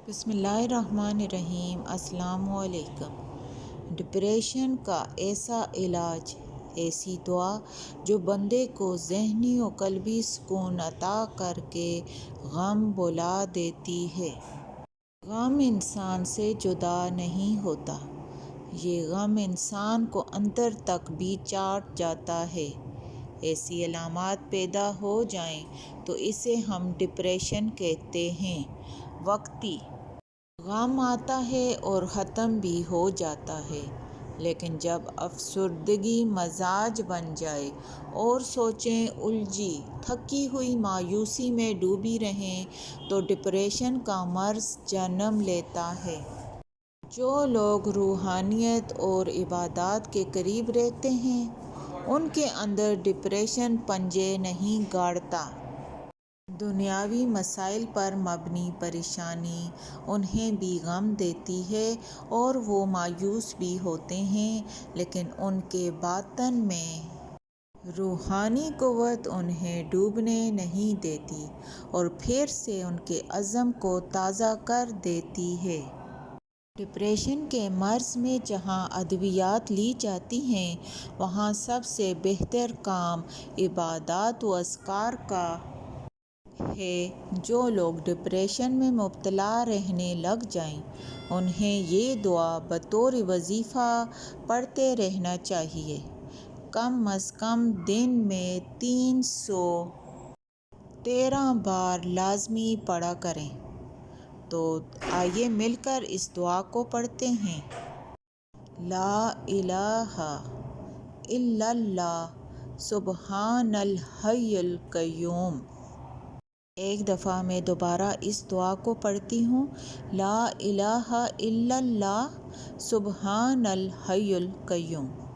بسم اللہ الرحمن الرحیم۔ السلام علیکم۔ ڈپریشن کا ایسا علاج، ایسی دعا جو بندے کو ذہنی و قلبی سکون عطا کر کے غم بھلا دیتی ہے۔ غم انسان سے جدا نہیں ہوتا، یہ غم انسان کو اندر تک بھی چاٹ جاتا ہے۔ ایسی علامات پیدا ہو جائیں تو اسے ہم ڈپریشن کہتے ہیں۔ وقتی غم آتا ہے اور ختم بھی ہو جاتا ہے، لیکن جب افسردگی مزاج بن جائے اور سوچیں الجھی تھکی ہوئی مایوسی میں ڈوبی رہیں تو ڈپریشن کا مرض جنم لیتا ہے۔ جو لوگ روحانیت اور عبادات کے قریب رہتے ہیں، ان کے اندر ڈپریشن پنجے نہیں گاڑتا۔ دنیاوی مسائل پر مبنی پریشانی انہیں بھی غم دیتی ہے اور وہ مایوس بھی ہوتے ہیں، لیکن ان کے باطن میں روحانی قوت انہیں ڈوبنے نہیں دیتی اور پھر سے ان کے عزم کو تازہ کر دیتی ہے۔ ڈپریشن کے مرض میں جہاں ادویات لی جاتی ہیں، وہاں سب سے بہتر کام عبادات و اذکار کا ہے۔ جو لوگ ڈپریشن میں مبتلا رہنے لگ جائیں، انہیں یہ دعا بطور وظیفہ پڑھتے رہنا چاہیے۔ کم از کم دن میں 313 بار لازمی پڑھا کریں۔ تو آئیے مل کر اس دعا کو پڑھتے ہیں۔ لا الہ الا اللہ سبحان الحی القیوم۔ ایک دفعہ میں دوبارہ اس دعا کو پڑھتی ہوں۔ لا الہ الا اللہ سبحان الحی القیوم۔